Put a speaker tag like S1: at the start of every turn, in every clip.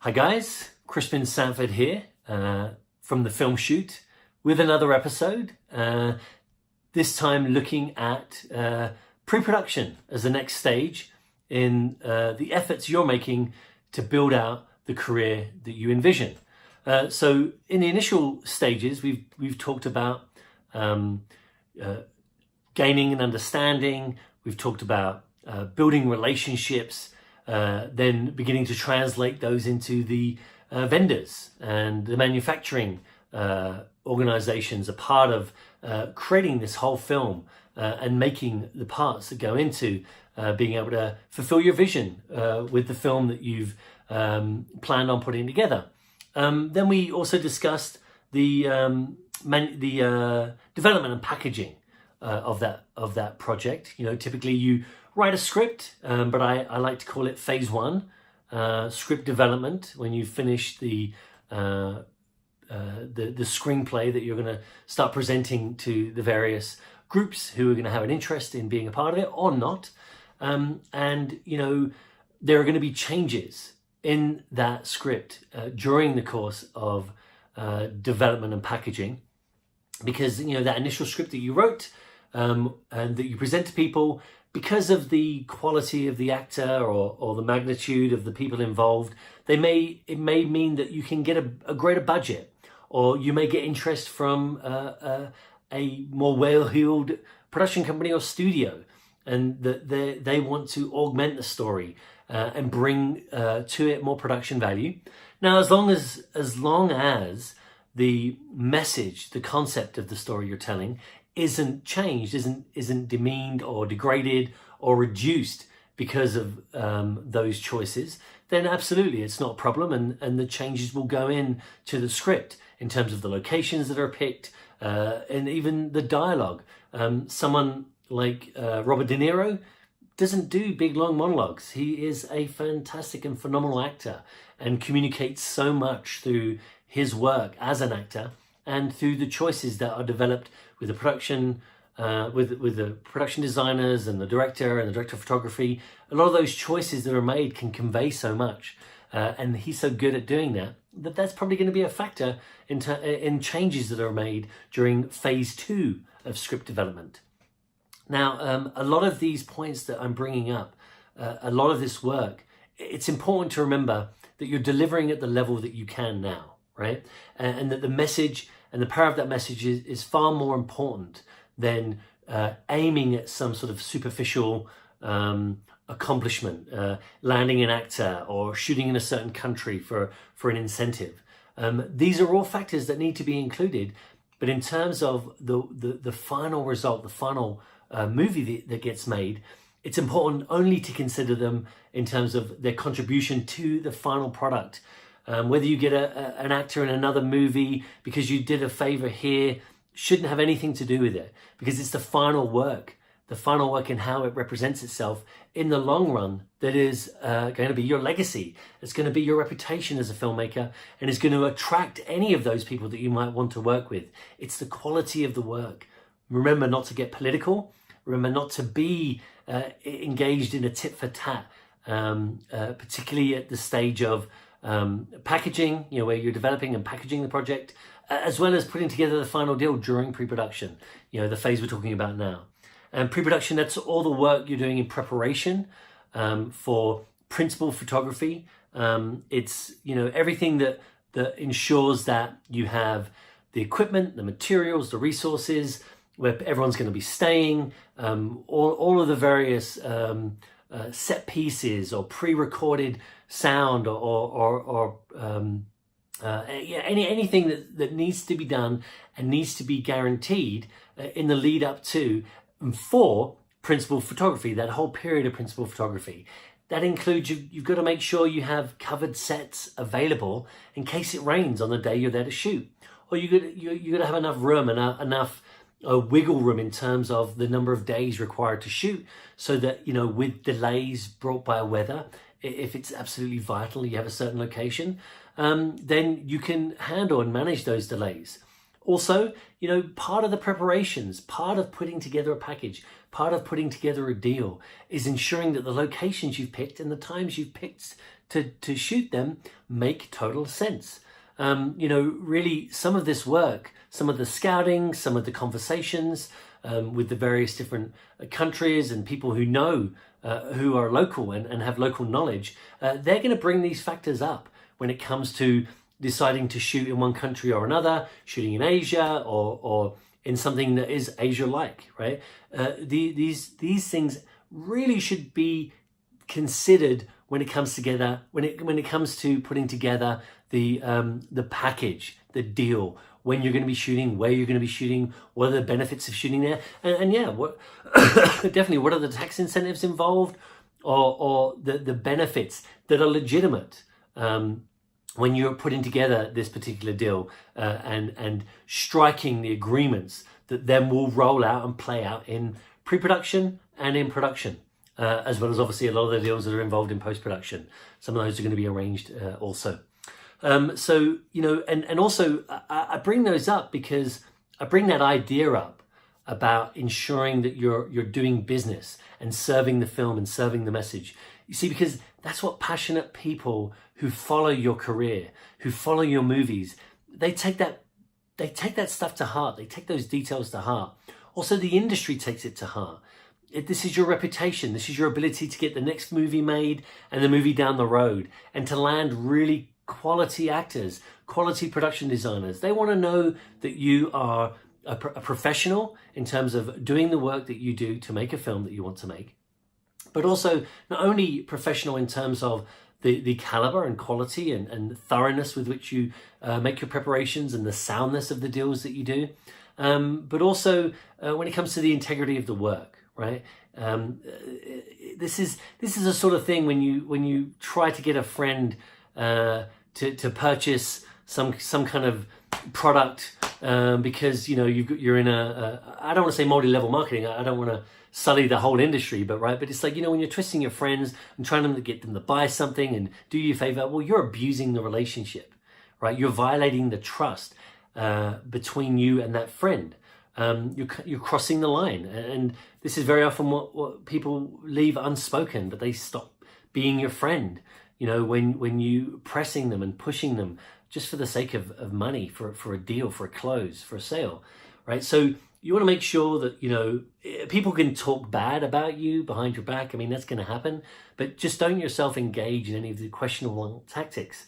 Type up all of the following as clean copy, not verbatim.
S1: Hi guys, Crispin Sanford here from the film shoot with another episode, this time looking at pre-production as the next stage in the efforts you're making to build out the career that you envision. So in the initial stages, we've talked about gaining an understanding, we've talked about building relationships, then beginning to translate those into the vendors and the manufacturing organizations, a part of creating this whole film and making the parts that go into being able to fulfill your vision with the film that you've planned on putting together. Then we also discussed the development and packaging of that project. You know, typically you write a script, but I like to call it phase one, script development, when you finish the screenplay that you're going to start presenting to the various groups who are going to have an interest in being a part of it or not. And, you know, there are going to be changes in that script during the course of development and packaging, because, you know, that initial script that you wrote and that you present to people, because of the quality of the actor or the magnitude of the people involved, it may mean that you can get a greater budget, or you may get interest from a more well-heeled production company or studio, and that they want to augment the story and bring to it more production value. Now, as long as the message, the concept of the story you're telling isn't changed, isn't demeaned or degraded or reduced because of those choices, then absolutely it's not a problem, and the changes will go in to the script in terms of the locations that are picked and even the dialogue. Someone like Robert De Niro doesn't do big long monologues. He is a fantastic and phenomenal actor and communicates so much through his work as an actor and through the choices that are developed with the production, with the production designers and the director of photography. A lot of those choices that are made can convey so much, and he's so good at doing that's probably going to be a factor in changes that are made during phase two of script development. Now, a lot of these points that I'm bringing up, a lot of this work, it's important to remember that you're delivering at the level that you can now, right? And that the message and the power of that message is far more important than aiming at some sort of superficial accomplishment, landing an actor or shooting in a certain country for an incentive. These are all factors that need to be included, but in terms of the final result, the final movie that gets made, it's important only to consider them in terms of their contribution to the final product. Whether you get an actor in another movie because you did a favor here shouldn't have anything to do with it, because it's the final work and how it represents itself in the long run that is going to be your legacy. It's going to be your reputation as a filmmaker, and is going to attract any of those people that you might want to work with. It's the quality of the work. Remember not to get political. Remember not to be engaged in a tit for tat, particularly at the stage of packaging, you know, where you're developing and packaging the project, as well as putting together the final deal during pre-production, you know, the phase we're talking about now. And pre-production, that's all the work you're doing in preparation for principal photography. It's, you know, everything that ensures that you have the equipment, the materials, the resources, where everyone's going to be staying, all of the various set pieces or pre-recorded sound or anything that needs to be done and needs to be guaranteed in the lead up to and for principal photography, that whole period of principal photography. That includes you've got to make sure you have covered sets available in case it rains on the day you're there to shoot, or you got to have enough room and enough wiggle room in terms of the number of days required to shoot, so that, you know, with delays brought by weather, if it's absolutely vital you have a certain location, then you can handle and manage those delays. Also, you know, part of the preparations, part of putting together a package, part of putting together a deal is ensuring that the locations you've picked and the times you've picked to shoot them make total sense. Really some of this work, some of the scouting, some of the conversations with the various different countries and people who know, who are local and have local knowledge, they're going to bring these factors up when it comes to deciding to shoot in one country or another, shooting in Asia or in something that is Asia-like, right? These things really should be considered when it comes together, when it comes to putting together the package, the deal, when you're going to be shooting, where you're going to be shooting, what are the benefits of shooting there, and yeah, what definitely what are the tax incentives involved, or the benefits that are legitimate when you're putting together this particular deal and striking the agreements that then will roll out and play out in pre-production and in production. As well as obviously a lot of the deals that are involved in post-production. Some of those are going to be arranged also. So, and also I bring those up because I bring that idea up about ensuring that you're doing business and serving the film and serving the message. You see, because that's what passionate people who follow your career, who follow your movies, they take that stuff to heart. They take those details to heart. Also, the industry takes it to heart. This is your reputation. This is your ability to get the next movie made and the movie down the road, and to land really quality actors, quality production designers. They want to know that you are a professional in terms of doing the work that you do to make a film that you want to make, but also not only professional in terms of the caliber and quality and thoroughness with which you make your preparations and the soundness of the deals that you do, but also when it comes to the integrity of the work. Right. This is a sort of thing when you try to get a friend to purchase some kind of product because you're in a I don't want to say multi-level marketing. I don't want to sully the whole industry, but it's like when you're twisting your friends and trying to get them to buy something and do you a favor. Well, you're abusing the relationship, right? You're violating the trust between you and that friend. You're crossing the line, and this is very often what people leave unspoken, but they stop being your friend, when you pressing them and pushing them just for the sake of money, for a deal, for a close, for a sale, right? So you want to make sure that, people can talk bad about you behind your back. I mean, that's going to happen, but just don't yourself engage in any of the questionable tactics.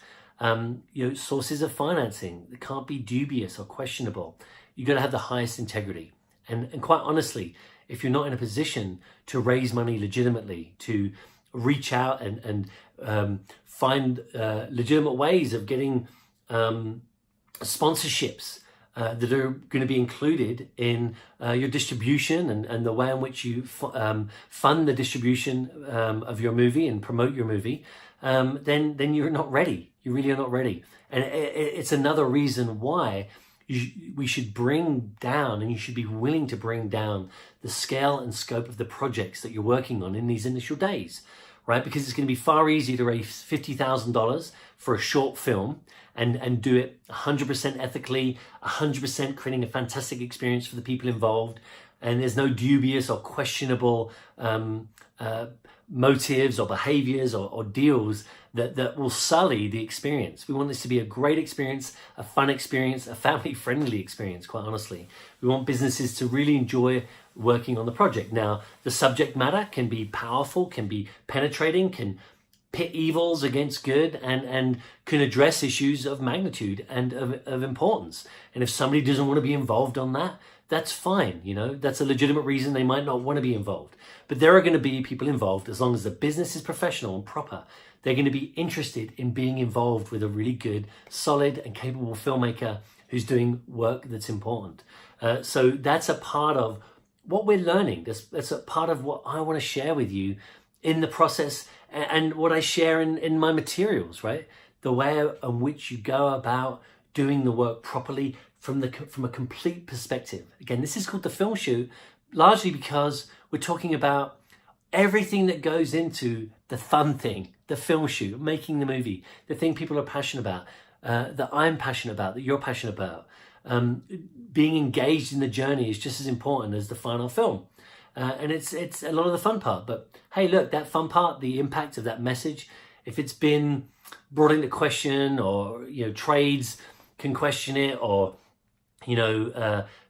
S1: Sources of financing that can't be dubious or questionable. You've got to have the highest integrity. And quite honestly, if you're not in a position to raise money legitimately, to reach out and find legitimate ways of getting sponsorships that are going to be included in your distribution and the way in which you fund the distribution of your movie and promote your movie, then you're not ready. You really are not ready. And it's another reason why we should bring down, and you should be willing to bring down the scale and scope of the projects that you're working on in these initial days, right? Because it's going to be far easier to raise $50,000 for a short film and do it 100% ethically, 100% creating a fantastic experience for the people involved. And there's no dubious or questionable motives or behaviors or deals that will sully the experience. We want this to be a great experience, a fun experience, a family-friendly experience, quite honestly. We want businesses to really enjoy working on the project. Now, the subject matter can be powerful, can be penetrating, can pit evils against good, and can address issues of magnitude and of importance. And if somebody doesn't want to be involved on that, that's fine. That's a legitimate reason they might not want to be involved. But there are going to be people involved as long as the business is professional and proper. They're going to be interested in being involved with a really good, solid and capable filmmaker who's doing work that's important. So that's a part of what we're learning. That's a part of what I want to share with you in the process and what I share in my materials, right? The way in which you go about doing the work properly from a complete perspective. Again, this is called the film shoot, largely because we're talking about everything that goes into the fun thing, the film shoot, making the movie, the thing people are passionate about, that I'm passionate about, that you're passionate about. Being engaged in the journey is just as important as the final film. And it's a lot of the fun part. But hey, look, that fun part, the impact of that message, if it's been brought into question, or trades can question it, or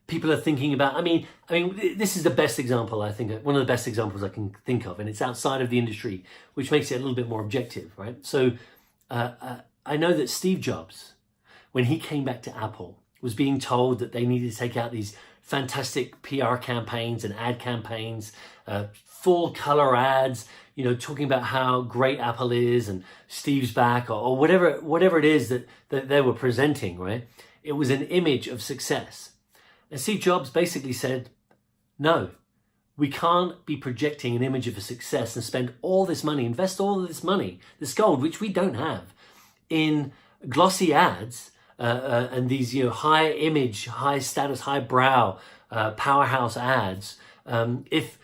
S1: people are thinking about. I mean, this is the best example, I think, one of the best examples I can think of, and it's outside of the industry, which makes it a little bit more objective, right? So I know that Steve Jobs, when he came back to Apple, was being told that they needed to take out these fantastic PR campaigns and ad campaigns, full color ads, talking about how great Apple is and Steve's back, or whatever it is that they were presenting, right? It was an image of success. And Steve Jobs basically said, no, we can't be projecting an image of a success and spend all this money, invest all of this money, this gold, which we don't have, in glossy ads and these high image, high status, high brow powerhouse ads. If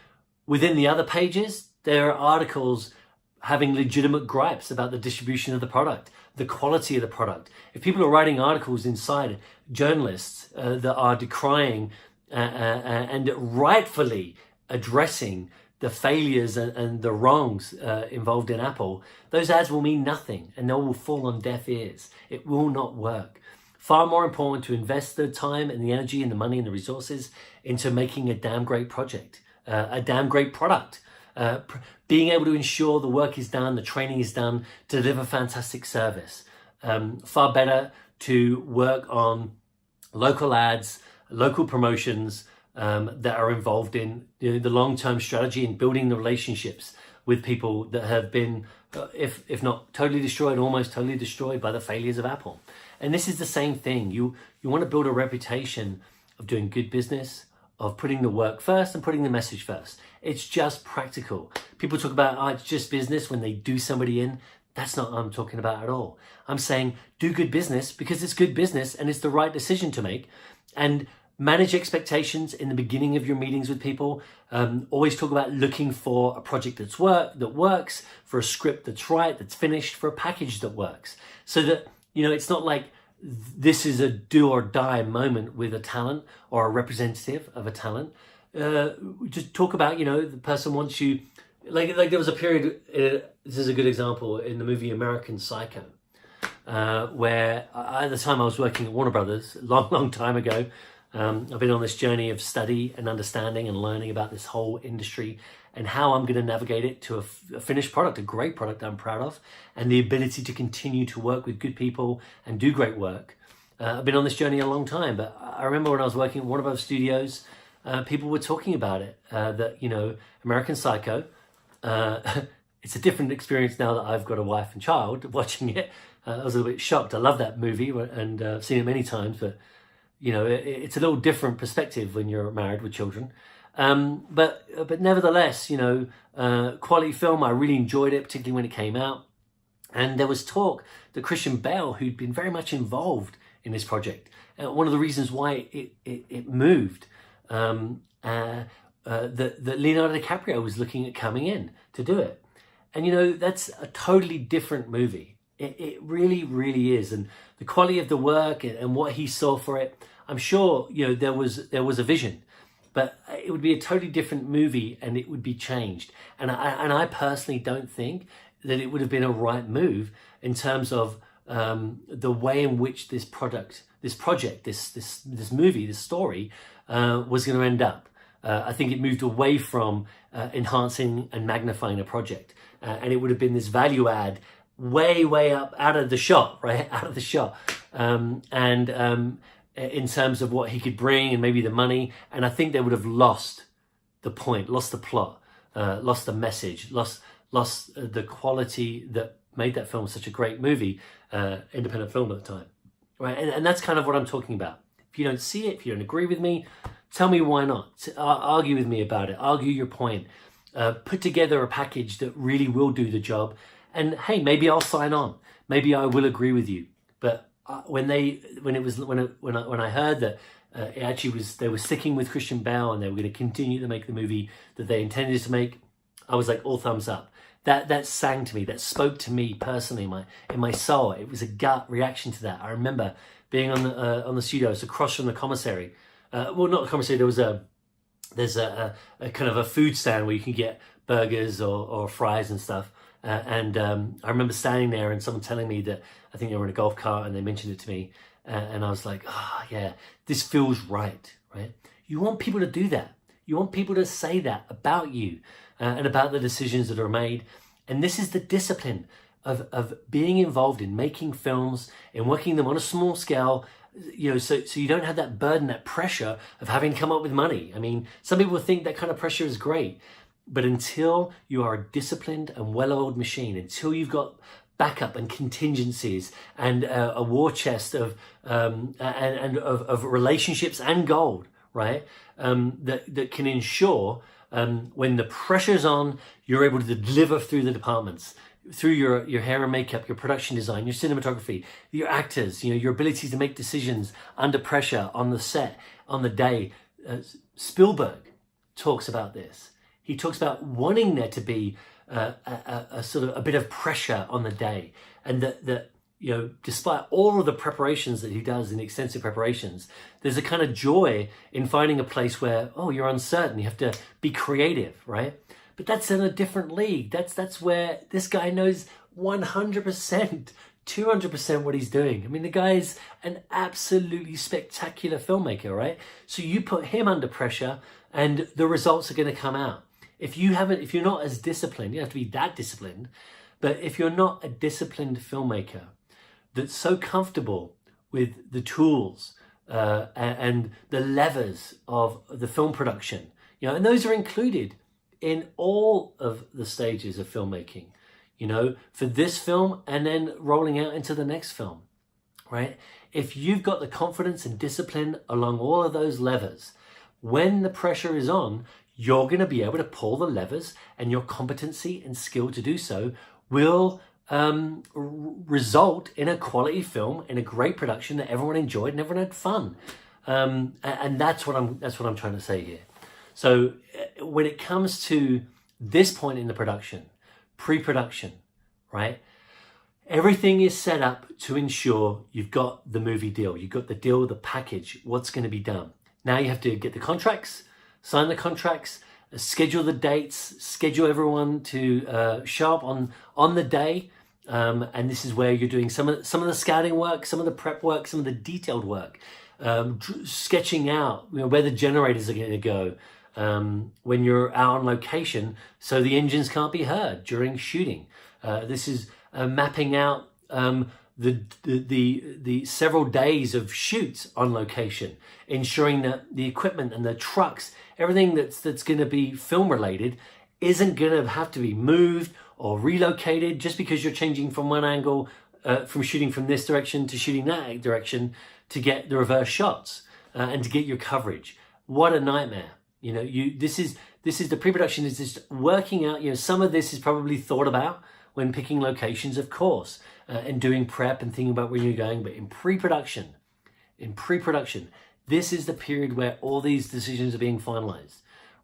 S1: within the other pages there are articles having legitimate gripes about the distribution of the product, the quality of the product. If people are writing articles inside, journalists that are decrying and rightfully addressing the failures and the wrongs involved in Apple, those ads will mean nothing and they will fall on deaf ears. It will not work. Far more important to invest the time and the energy and the money and the resources into making a damn great project, a damn great product. Being able to ensure the work is done, the training is done, to deliver fantastic service. Far better to work on local ads, local promotions that are involved in the long-term strategy and building the relationships with people that have been, if not totally destroyed, almost totally destroyed by the failures of Apple. And this is the same thing. You want to build a reputation of doing good business, of putting the work first and putting the message first. It's just practical. People talk about, it's just business when they do somebody in. That's not what I'm talking about at all. I'm saying do good business because it's good business and it's the right decision to make. And manage expectations in the beginning of your meetings with people. Always talk about looking for a project that works, for a script that's right, that's finished, for a package that works. So that, it's not like this is a do or die moment with a talent or a representative of a talent. Just talk about, the person wants you, like there was a period, this is a good example, in the movie American Psycho, where at the time I was working at Warner Brothers, a long time ago. I've been on this journey of study and understanding and learning about this whole industry and how I'm going to navigate it to a finished product, a great product I'm proud of, and the ability to continue to work with good people and do great work. I've been on this journey a long time, but I remember when I was working at Warner Brothers Studios, people were talking about it, that, American Psycho, it's a different experience now that I've got a wife and child watching it. I was a little bit shocked. I love that movie and I've seen it many times, but it's a little different perspective when you're married with children. But nevertheless, quality film. I really enjoyed it, particularly when it came out. And there was talk that Christian Bale, who'd been very much involved in this project, one of the reasons why it moved, that Leonardo DiCaprio was looking at coming in to do it. And that's a totally different movie. It really, really is. And the quality of the work and what he saw for it, I'm sure, there was a vision, but it would be a totally different movie and it would be changed. And I personally don't think that it would have been a right move in terms of the way in which this project, this movie, this story was going to end up. I think it moved away from enhancing and magnifying a project. And it would have been this value add way up out of the shot, right? Out of the shot. In terms of what he could bring and maybe the money. And I think they would have lost the point, lost the plot, lost the message, lost the quality that made that film such a great movie, independent film at the time, right? And that's kind of what I'm talking about. If you don't see it, if you don't agree with me, tell me why not. Argue with me about it. Argue your point. Put together a package that really will do the job. And hey, maybe I'll sign on. Maybe I will agree with you. But when I heard that it actually was, they were sticking with Christian Bale and they were going to continue to make the movie that they intended to make, I was like, all thumbs up. That sang to me. That spoke to me personally, in my soul. It was a gut reaction to that. I remember being on the studios across from the commissary. Well, not the commissary. There's a kind of a food stand where you can get burgers or fries and stuff. I remember standing there and someone telling me that I think they were in a golf cart and they mentioned it to me. And I was like, oh, yeah, this feels right, right? You want people to do that. You want people to say that about you and about the decisions that are made. And this is the discipline of being involved in making films and working them on a small scale, you know, so you don't have that burden, that pressure of having to come up with money. I mean, some people think that kind of pressure is great, but until you are a disciplined and well-oiled machine, until you've got backup and contingencies and a war chest of relationships and gold, right? That can ensure when the pressure's on, you're able to deliver through the departments, through your hair and makeup, your production design, your cinematography, your actors, you know, your ability to make decisions under pressure on the set, on the day. Spielberg talks about this. He talks about wanting there to be a sort of a bit of pressure on the day, and that you know, despite all of the preparations that he does in extensive preparations, there's a kind of joy in finding a place where, oh, you're uncertain, you have to be creative, right? But that's in a different league. That's where this guy knows 100%, 200% what he's doing. I mean, the guy is an absolutely spectacular filmmaker, right? So you put him under pressure and the results are going to come out. If you're not as disciplined, you don't have to be that disciplined, but if you're not a disciplined filmmaker that's so comfortable with the tools and the levers of the film production, you know, and those are included in all of the stages of filmmaking, you know, for this film and then rolling out into the next film, right? If you've got the confidence and discipline along all of those levers, when the pressure is on, you're going to be able to pull the levers, and your competency and skill to do so will result in a quality film, in a great production that everyone enjoyed and everyone had fun. And that's what I'm trying to say here. So when it comes to this point in the production, pre-production, right? Everything is set up to ensure you've got the movie deal. You've got the deal, the package, what's going to be done. Now you have to get the contracts, sign the contracts, schedule the dates, schedule everyone to show up on the day. And this is where you're doing some of the scouting work, some of the prep work, some of the detailed work, sketching out, you know, where the generators are going to go when you're out on location, so the engines can't be heard during shooting. This is mapping out the several days of shoots on location, ensuring that the equipment and the trucks, everything that's going to be film related, isn't going to have to be moved or relocated just because you're changing from one angle, from shooting from this direction to shooting that direction to get the reverse shots and to get your coverage. What a nightmare! You know, this is the pre-production is just working out. You know, some of this is probably thought about when picking locations, of course, and doing prep and thinking about where you're going. But in pre-production, this is the period where all these decisions are being finalized,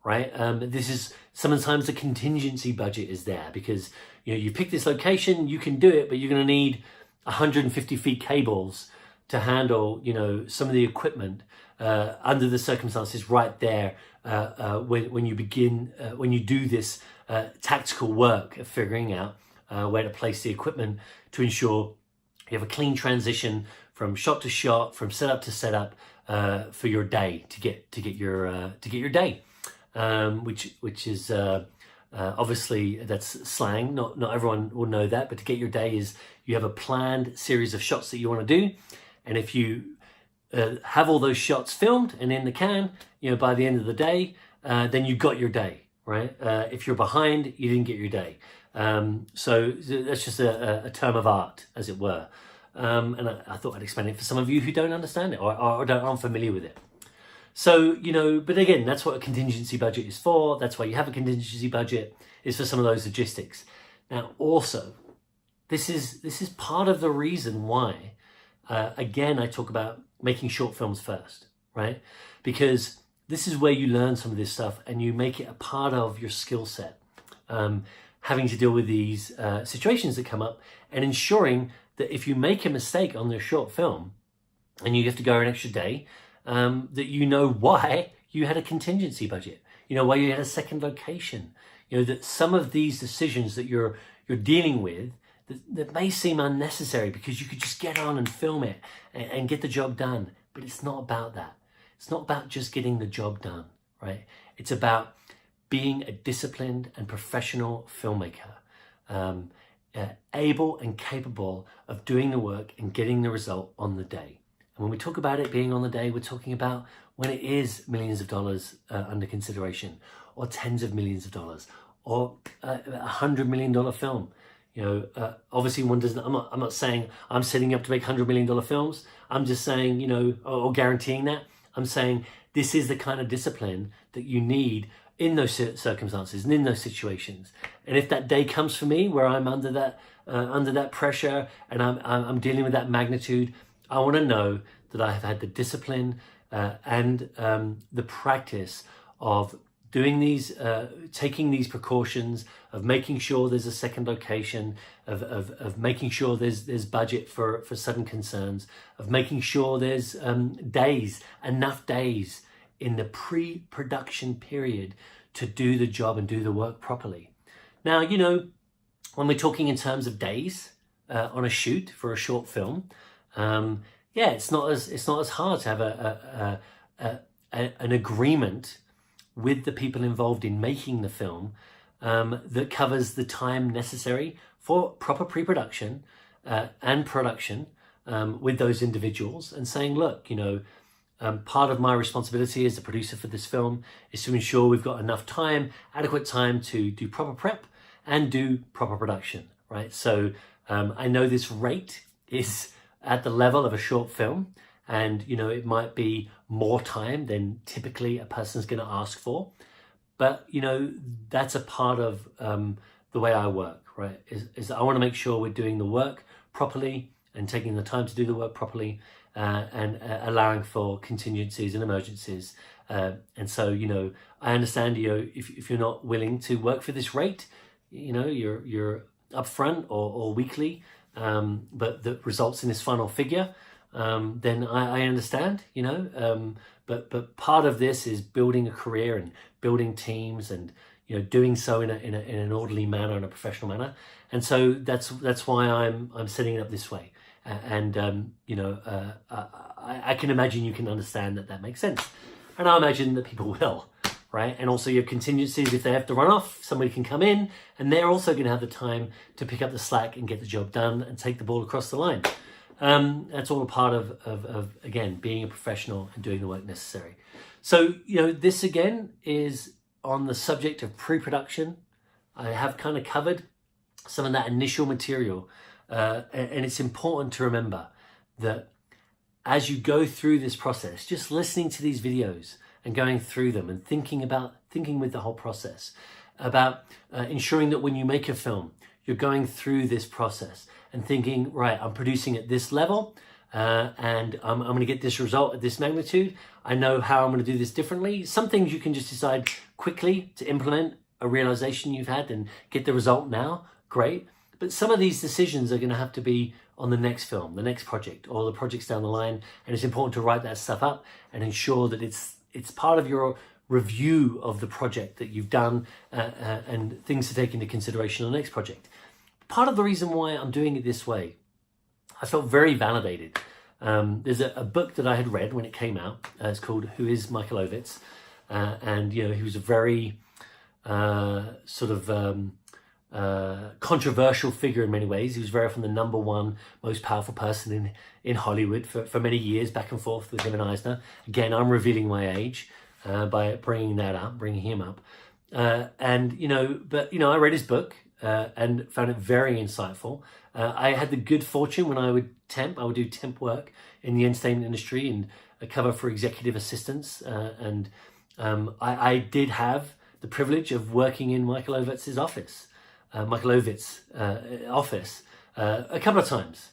S1: right? This is sometimes the contingency budget is there because, you know, you pick this location, you can do it, but you're going to need 150 feet cables to handle, you know, some of the equipment under the circumstances right there when you begin, when you do this tactical work of figuring out where to place the equipment to ensure you have a clean transition from shot to shot, from setup to setup for your day to get your day, which is obviously that's slang. Not everyone will know that, but to get your day is you have a planned series of shots that you want to do, and if you have all those shots filmed and in the can, you know, by the end of the day, then you got your day, right? If you're behind, you didn't get your day. So that's just a term of art, as it were. And I thought I'd explain it for some of you who don't understand it or aren't familiar with it. So, you know, but again, that's what a contingency budget is for. That's why you have a contingency budget, is for some of those logistics. Now, also, this is part of the reason why, again, I talk about making short films first, right? Because this is where you learn some of this stuff and you make it a part of your skill set. Having to deal with these situations that come up and ensuring that if you make a mistake on the short film and you have to go an extra day, that you know why you had a contingency budget, you know, why you had a second location, you know, that some of these decisions that you're you're dealing with that may seem unnecessary because you could just get on and film it and get the job done. But it's not about that. It's not about just getting the job done, right? It's about being a disciplined and professional filmmaker, able and capable of doing the work and getting the result on the day. And when we talk about it being on the day, we're talking about when it is millions of dollars under consideration, or tens of millions of dollars, or $100 million film. Obviously one doesn't, I'm not saying I'm setting up to make $100 million films. I'm just saying, or guaranteeing that. I'm saying this is the kind of discipline that you need in those circumstances and in those situations. And if that day comes for me where I'm under that pressure and I'm dealing with that magnitude, I want to know that I have had the discipline and the practice of doing these, taking these precautions, of making sure there's a second location, of making sure there's budget for sudden concerns, of making sure there's enough days in the pre-production period to do the job and do the work properly. Now, when we're talking in terms of days on a shoot for a short film, it's not as hard to have an agreement with the people involved in making the film that covers the time necessary for proper pre-production and production with those individuals, and saying, look, part of my responsibility as the producer for this film is to ensure we've got enough time, adequate time to do proper prep and do proper production, right? So I know this rate is at the level of a short film, and it might be more time than typically a person's going to ask for, but that's a part of the way I work, right? Is I want to make sure we're doing the work properly and taking the time to do the work properly, and allowing for contingencies and emergencies. And so I understand if you're not willing to work for this rate, you're upfront or weekly, but that results in this final figure, then I understand, but part of this is building a career and building teams and doing so in an orderly manner and a professional manner. And so that's why I'm setting it up this way. And I can imagine you can understand that makes sense, and I imagine that people will, right? And also your contingencies, if they have to run off, somebody can come in and they're also going to have the time to pick up the slack and get the job done and take the ball across the line. That's all a part of again, being a professional and doing the work necessary. So, this again is on the subject of pre-production. I have kind of covered some of that initial material, and it's important to remember that as you go through this process, just listening to these videos and going through them and thinking with the whole process about ensuring that when you make a film, you're going through this process and thinking, right, I'm producing at this level, and I'm going to get this result at this magnitude. I know how I'm going to do this differently. Some things you can just decide quickly to implement a realization you've had and get the result now, great. But some of these decisions are going to have to be on the next film, the next project, or the projects down the line. And it's important to write that stuff up and ensure that it's part of your review of the project that you've done, and things to take into consideration on the next project. Part of the reason why I'm doing it this way, I felt very validated. There's a book that I had read when it came out. It's called Who is Michael Ovitz? And he was a very controversial figure in many ways. He was very often the number one most powerful person in Hollywood for many years, back and forth with him and Eisner. Again, I'm revealing my age by bringing him up. I read his book and found it very insightful. I had the good fortune when I would do temp work in the entertainment industry and cover for executive assistants. I did have the privilege of working in Michael Ovitz's office. A couple of times,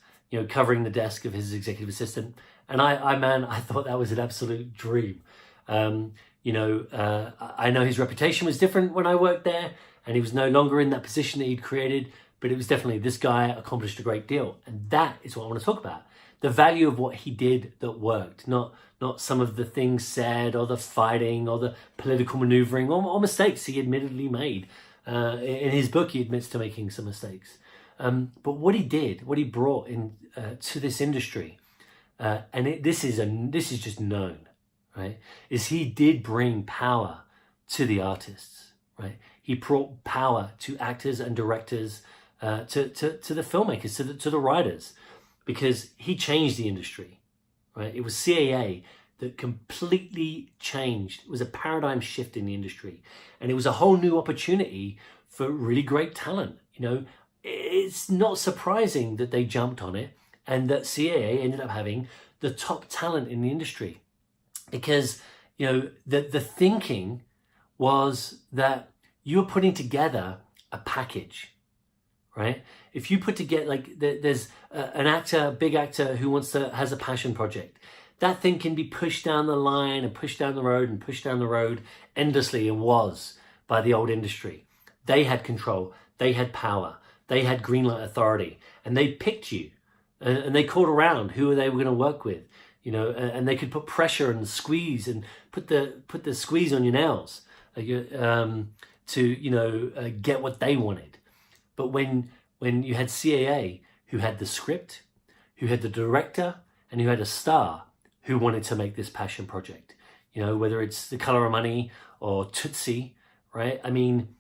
S1: covering the desk of his executive assistant. And I thought that was an absolute dream. I know his reputation was different when I worked there, and he was no longer in that position that he'd created, but it was definitely, this guy accomplished a great deal. And that is what I want to talk about. The value of what he did that worked, not some of the things said or the fighting or the political maneuvering or mistakes he admittedly made. In his book, he admits to making some mistakes. But what he did, what he brought in to this industry, this is just known, right? Is he did bring power to the artists, right? He brought power to actors and directors, to the filmmakers, to the writers, because he changed the industry, right? It was CAA that completely changed. It was a paradigm shift in the industry, and it was a whole new opportunity for really great talent. You know, it's not surprising that they jumped on it and that CAA ended up having the top talent in the industry, because, you know, the thinking was that you're putting together a package, right? If you put together, like, there's an actor, a big actor who has a passion project, that thing can be pushed down the line and pushed down the road and pushed down the road endlessly, and was by the old industry. They had control, they had power, they had green light authority, and they picked you, and they called around who they were going to work with, you know, and they could put pressure and squeeze and put the squeeze on your nails, to, you know, get what they wanted. But when you had CAA, who had the script, who had the director, and who had a star who wanted to make this passion project, you know, whether it's The Color of Money or Tootsie, right? I mean,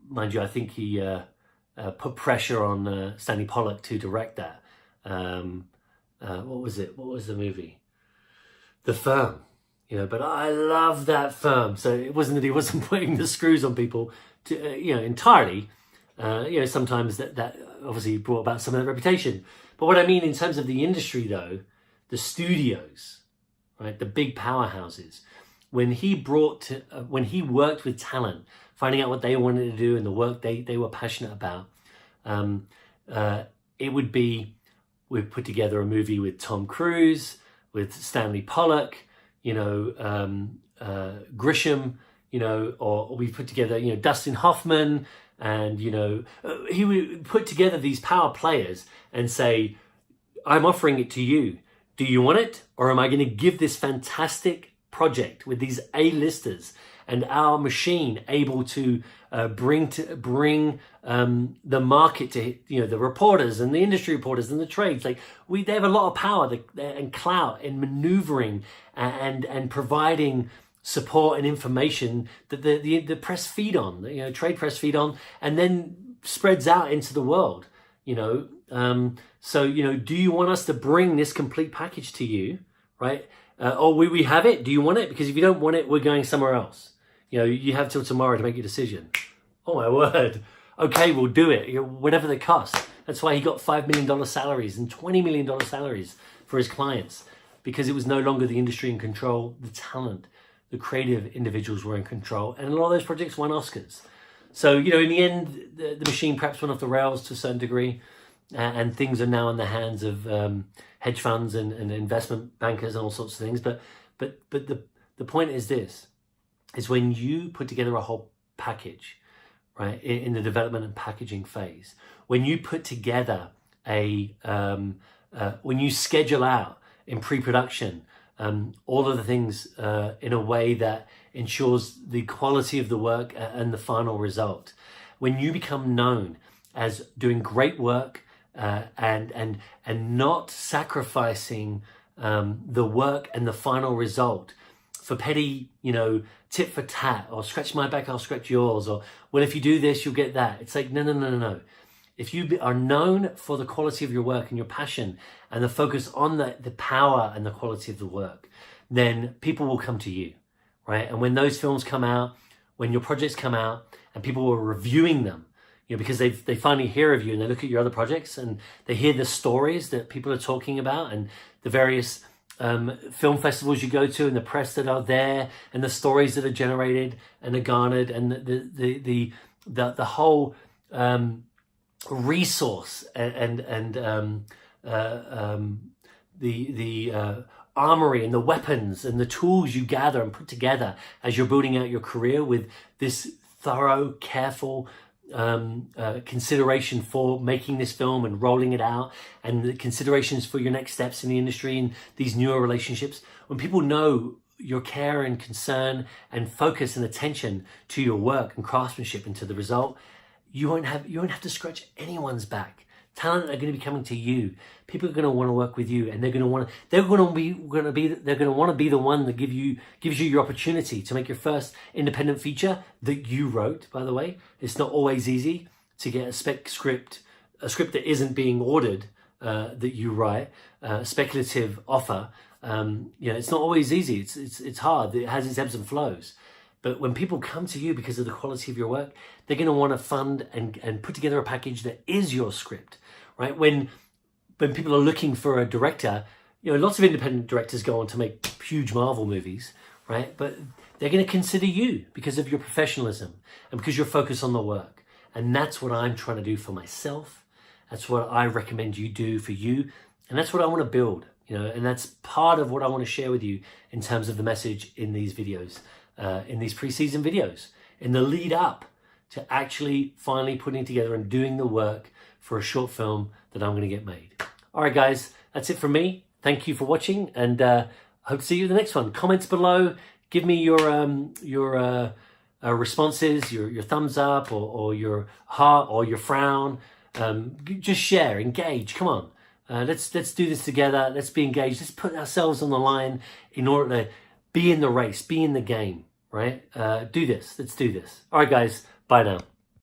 S1: mind you, I think he put pressure on Stanley Pollock to direct that. What was it? What was the movie? The Firm. You know, but I love that Firm. So it wasn't that he wasn't putting the screws on people to, you know, entirely. You know, sometimes that obviously brought about some of that reputation. But what I mean in terms of the industry, though, the studios, right, the big powerhouses, when he worked with talent, finding out what they wanted to do and the work they were passionate about, we'd put together a movie with Tom Cruise, with Stanley Pollock, you know, Grisham, you know, or we put together, you know, Dustin Hoffman, and, you know, he would put together these power players and say, I'm offering it to you. Do you want it? Or am I going to give this fantastic project with these A-listers and our machine able to bring the market to, you know, the reporters and the industry reporters and the trades? Like, they have a lot of power and clout in maneuvering and providing support and information that the press feed on, you know, trade press feed on, and then spreads out into the world, you know. So, you know, do you want us to bring this complete package to you, right? Or we have it, do you want it? Because if you don't want it, we're going somewhere else. You know, you have till tomorrow to make your decision. Oh my word. Okay, we'll do it, you know, whatever the cost. That's why he got $5 million salaries and $20 million salaries for his clients, because it was no longer the industry in control, the talent, the creative individuals were in control, and a lot of those projects won Oscars. So, you know, in the end, the machine perhaps went off the rails to a certain degree, and things are now in the hands of hedge funds and investment bankers and all sorts of things. But the point is this, is when you put together a whole package, right, in the development and packaging phase, when you put together when you schedule out in pre-production all of the things in a way that ensures the quality of the work and the final result, when you become known as doing great work and not sacrificing the work and the final result for petty, you know, tit for tat, or scratch my back, I'll scratch yours, or, well, if you do this, you'll get that. It's like, no. If you are known for the quality of your work and your passion and the focus on the power and the quality of the work, then people will come to you, right? And when those films come out, when your projects come out and people are reviewing them, you know, because they finally hear of you and they look at your other projects and they hear the stories that people are talking about and the various film festivals you go to and the press that are there and the stories that are generated and are garnered and the whole resource and the armory and the weapons and the tools you gather and put together as you're building out your career with this thorough, careful consideration for making this film and rolling it out, and the considerations for your next steps in the industry and these newer relationships. When people know your care and concern and focus and attention to your work and craftsmanship and to the result, you won't have to scratch anyone's back. Talent are going to be coming to you. People are going to want to work with you, and they're going to want to be the one that gives you your opportunity to make your first independent feature that you wrote. By the way, it's not always easy to get a script that isn't being ordered, that you write, a speculative offer. It's not always easy. It's hard. It has its ebbs and flows. But when people come to you because of the quality of your work, they're going to want to fund and put together a package that is your script, right? When people are looking for a director, lots of independent directors go on to make huge Marvel movies, right? But they're going to consider you because of your professionalism and because you're focused on the work. And that's what I'm trying to do for myself. That's what I recommend you do for you. And that's what I want to build, and that's part of what I want to share with you in terms of the message in these videos. In these pre-season videos, in the lead up to actually finally putting together and doing the work for a short film that I'm going to get made. All right, guys, that's it from me. Thank you for watching, and hope to see you in the next one. Comments below. Give me your responses, your thumbs up, or your heart, or your frown. Just share, engage. Come on, let's do this together. Let's be engaged. Let's put ourselves on the line in order to be in the race, be in the game, right? Do this. Let's do this. All right, guys. Bye now.